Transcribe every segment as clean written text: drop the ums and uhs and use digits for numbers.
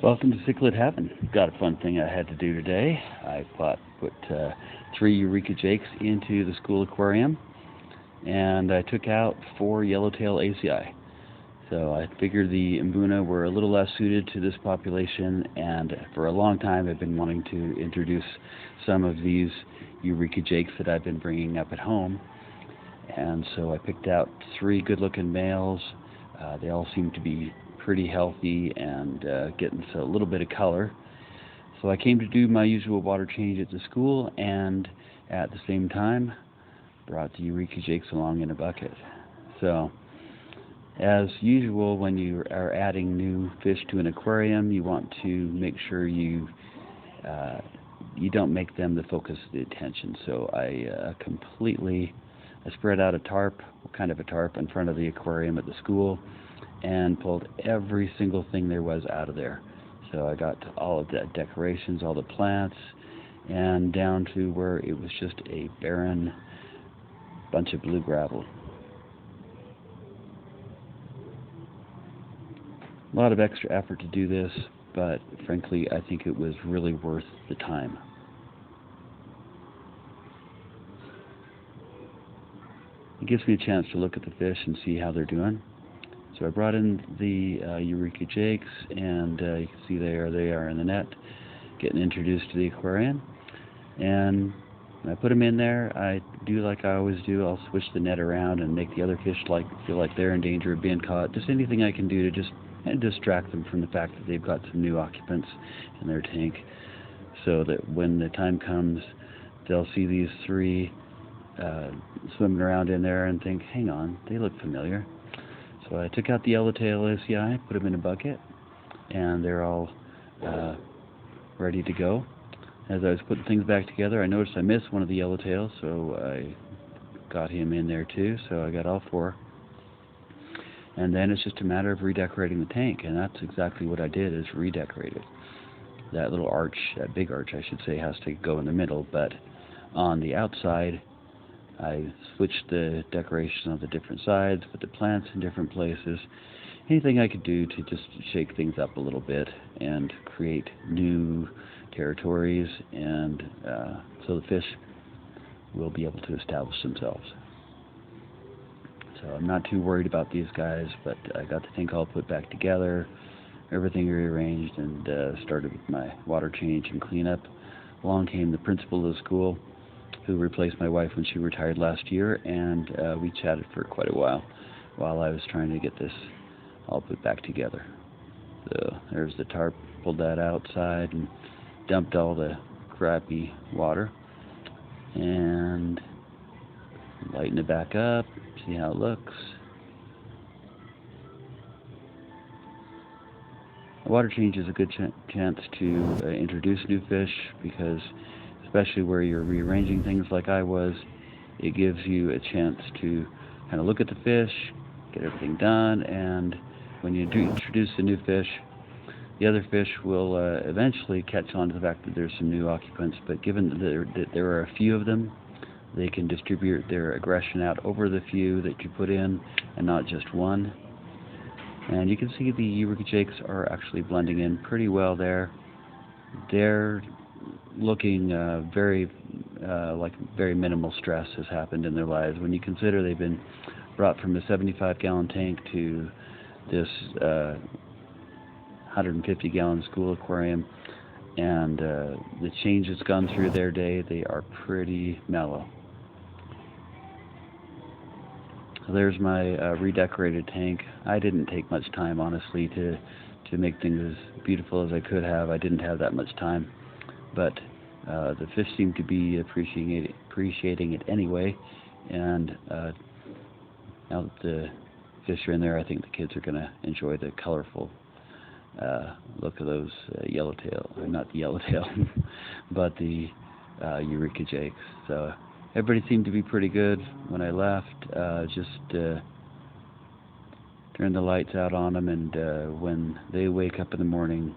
Welcome to cichlid heaven. Got a fun thing I had to do today. I put 3 Eureka jakes into the school aquarium, and I took out 4 yellowtail acei. So I figured the mbuna were a little less suited to this population, and for a long time I've been wanting to introduce some of these Eureka jakes that I've been bringing up at home. And so I picked out 3 good-looking males. They all seem to be pretty healthy and getting a little bit of color. So I came to do my usual water change at the school, and at the same time brought the Eureka jakes along in a bucket. So as usual, when you are adding new fish to an aquarium, you want to make sure you don't make them the focus of the attention. So I spread out a tarp, kind of a tarp, in front of the aquarium at the school, and pulled every single thing there was out of there. So I got all of the decorations, all the plants, and down to where it was just a barren bunch of blue gravel. A lot of extra effort to do this, but frankly I think it was really worth the time. It gives me a chance to look at the fish and see how they're doing. So I brought in the Eureka jakes, and you can see they are in the net, getting introduced to the aquarium. And when I put them in there, I do like I always do. I'll switch the net around and make the other fish feel like they're in danger of being caught. Just anything I can do to just distract them from the fact that they've got some new occupants in their tank, so that when the time comes, they'll see these 3 swimming around in there and think, hang on, they look familiar. So I took out the yellowtail acei, put them in a bucket, and they're all ready to go. As I was putting things back together, I noticed I missed one of the yellowtails, so I got him in there too, so I got all 4. And then it's just a matter of redecorating the tank, and that's exactly what I did, is redecorate it. That little arch, that big arch I should say, has to go in the middle, but on the outside I switched the decoration on the different sides, put the plants in different places, anything I could do to just shake things up a little bit and create new territories, and so the fish will be able to establish themselves. So I'm not too worried about these guys, but I got the tank all put back together, everything rearranged, and started with my water change and cleanup. Along came the principal of the school, who replaced my wife when she retired last year, and we chatted for quite a while I was trying to get this all put back together. So there's the tarp, pulled that outside and dumped all the crappy water, and lighten it back up, see how it looks. A water change is a good chance to introduce new fish, because especially where you're rearranging things like I was, it gives you a chance to kind of look at the fish, get everything done, and when you do introduce a new fish, the other fish will eventually catch on to the fact that there's some new occupants, but given that there are a few of them, they can distribute their aggression out over the few that you put in, and not just one. And you can see the Eureka jakes are actually blending in pretty well there. They're looking very minimal stress has happened in their lives. When you consider they've been brought from a 75-gallon tank to this 150-gallon school aquarium, and the change that's gone through their day, they are pretty mellow. So there's my redecorated tank. I didn't take much time, honestly, to make things as beautiful as I could have. I didn't have that much time, but the fish seem to be appreciating it anyway, and now that the fish are in there, I think the kids are going to enjoy the colorful look of those not the yellowtail, but the Eureka jakes. So everybody seemed to be pretty good when I left. Just turn the lights out on them, and when they wake up in the morning,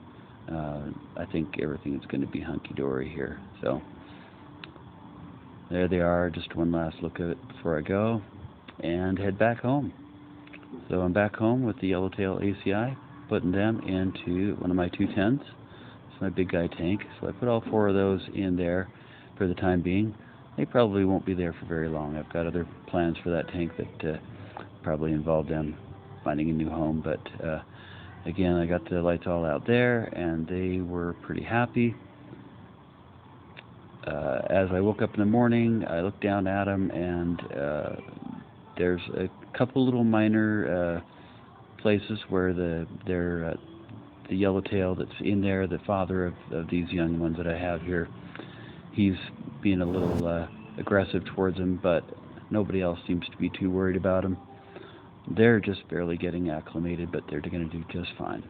I think everything is going to be hunky-dory here. So there they are, just one last look at it before I go and head back home. So I'm back home with the yellowtail acei, putting them into one of my 210s. It's my big guy tank. So I put all 4 of those in there for the time being. They probably won't be there for very long. I've got other plans for that tank that probably involve them finding a new home. But again, I got the lights all out there, and they were pretty happy. As I woke up in the morning, I looked down at them, and there's a couple little minor places where the yellowtail that's in there, the father of these young ones that I have here, he's being a little aggressive towards them, but nobody else seems to be too worried about him. They're just barely getting acclimated, but they're going to do just fine.